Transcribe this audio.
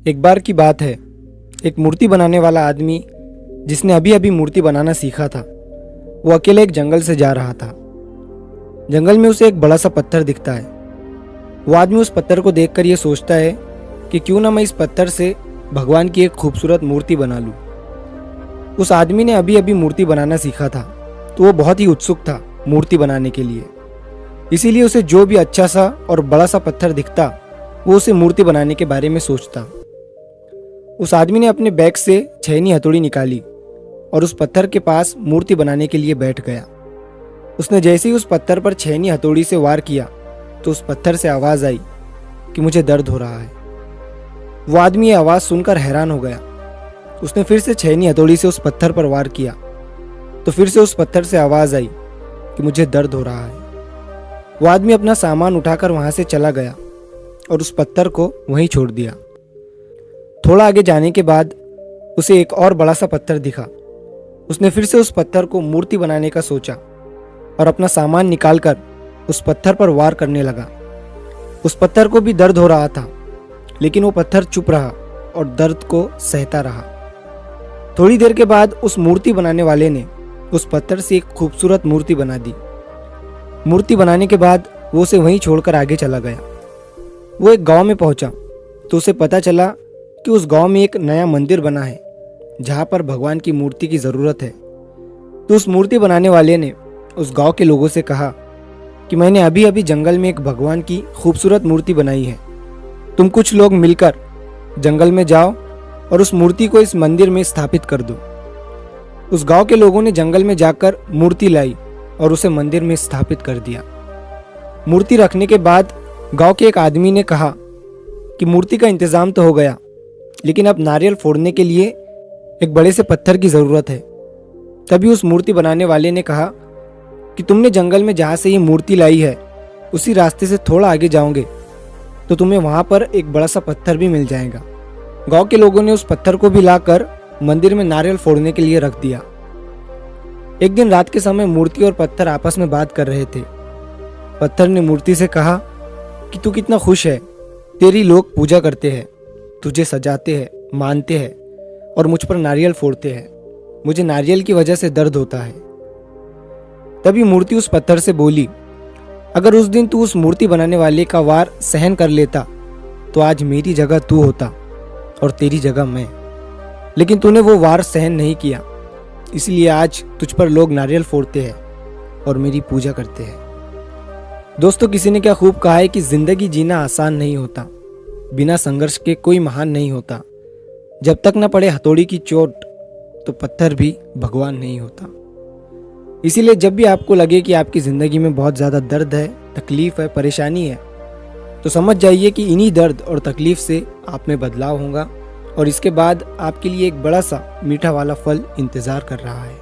एक बार की बात है, एक मूर्ति बनाने वाला आदमी जिसने अभी अभी मूर्ति बनाना सीखा था, वो अकेले एक जंगल से जा रहा था। जंगल में उसे एक बड़ा सा पत्थर दिखता है। वो आदमी उस पत्थर को देखकर ये सोचता है कि क्यों ना मैं इस पत्थर से भगवान की एक खूबसूरत मूर्ति बना लूं। उस आदमी ने अभी अभी मूर्ति बनाना सीखा था, तो वो बहुत ही उत्सुक था मूर्ति बनाने के लिए। इसीलिए उसे जो भी अच्छा सा और बड़ा सा पत्थर दिखता, वो उसे मूर्ति बनाने के बारे में सोचता। उस आदमी ने अपने बैग से छेनी हथौड़ी निकाली और उस पत्थर के पास मूर्ति बनाने के लिए बैठ गया। उसने जैसे ही उस पत्थर पर छेनी हथौड़ी से वार किया तो उस पत्थर से आवाज़ आई कि मुझे दर्द हो रहा है। वो आदमी ये आवाज़ सुनकर हैरान हो गया। उसने फिर से छेनी हथौड़ी से उस पत्थर पर वार किया तो फिर से उस पत्थर से आवाज़ आई कि मुझे दर्द हो रहा है। वो आदमी अपना सामान उठाकर वहाँ से चला गया और उस पत्थर को वहीं छोड़ दिया। थोड़ा आगे जाने के बाद उसे एक और बड़ा सा पत्थर दिखा। उसने फिर से उस पत्थर को मूर्ति बनाने का सोचा और अपना सामान निकालकर उस पत्थर पर वार करने लगा। उस पत्थर को भी दर्द हो रहा था, लेकिन वो पत्थर चुप रहा और दर्द को सहता रहा। थोड़ी देर के बाद उस मूर्ति बनाने वाले ने उस पत्थर से एक खूबसूरत मूर्ति बना दी। मूर्ति बनाने के बाद वो उसे वहीं छोड़कर आगे चला गया। वो एक गांव में पहुंचा तो उसे पता चला कि उस गांव में एक नया मंदिर बना है जहां पर भगवान की मूर्ति की ज़रूरत है। तो उस मूर्ति बनाने वाले ने उस गांव के लोगों से कहा कि मैंने अभी अभी जंगल में एक भगवान की खूबसूरत मूर्ति बनाई है। तुम कुछ लोग मिलकर जंगल में जाओ और उस मूर्ति को इस मंदिर में स्थापित कर दो। उस गांव के लोगों ने जंगल में जाकर मूर्ति लाई और उसे मंदिर में स्थापित कर दिया। मूर्ति रखने के बाद गांव के एक आदमी ने कहा कि मूर्ति का इंतजाम तो हो गया, लेकिन अब नारियल फोड़ने के लिए एक बड़े से पत्थर की ज़रूरत है। तभी उस मूर्ति बनाने वाले ने कहा कि तुमने जंगल में जहाँ से ये मूर्ति लाई है उसी रास्ते से थोड़ा आगे जाओगे तो तुम्हें वहाँ पर एक बड़ा सा पत्थर भी मिल जाएगा। गांव के लोगों ने उस पत्थर को भी लाकर मंदिर में नारियल फोड़ने के लिए रख दिया। एक दिन रात के समय मूर्ति और पत्थर आपस में बात कर रहे थे। पत्थर ने मूर्ति से कहा कि तू कितना खुश है, तेरी लोग पूजा करते हैं, तुझे सजाते हैं, मानते हैं और मुझ पर नारियल फोड़ते हैं। मुझे नारियल की वजह से दर्द होता है। तभी मूर्ति उस पत्थर से बोली, अगर उस दिन तू उस मूर्ति बनाने वाले का वार सहन कर लेता तो आज मेरी जगह तू होता और तेरी जगह मैं। लेकिन तूने वो वार सहन नहीं किया, इसलिए आज तुझ पर लोग नारियल फोड़ते हैं और मेरी पूजा करते हैं। दोस्तों, किसी ने क्या खूब कहा है कि जिंदगी जीना आसान नहीं होता, बिना संघर्ष के कोई महान नहीं होता। जब तक न पड़े हथौड़ी की चोट तो पत्थर भी भगवान नहीं होता। इसीलिए जब भी आपको लगे कि आपकी ज़िंदगी में बहुत ज़्यादा दर्द है, तकलीफ़ है, परेशानी है, तो समझ जाइए कि इन्हीं दर्द और तकलीफ़ से आप में बदलाव होगा और इसके बाद आपके लिए एक बड़ा सा मीठा वाला फल इंतज़ार कर रहा है।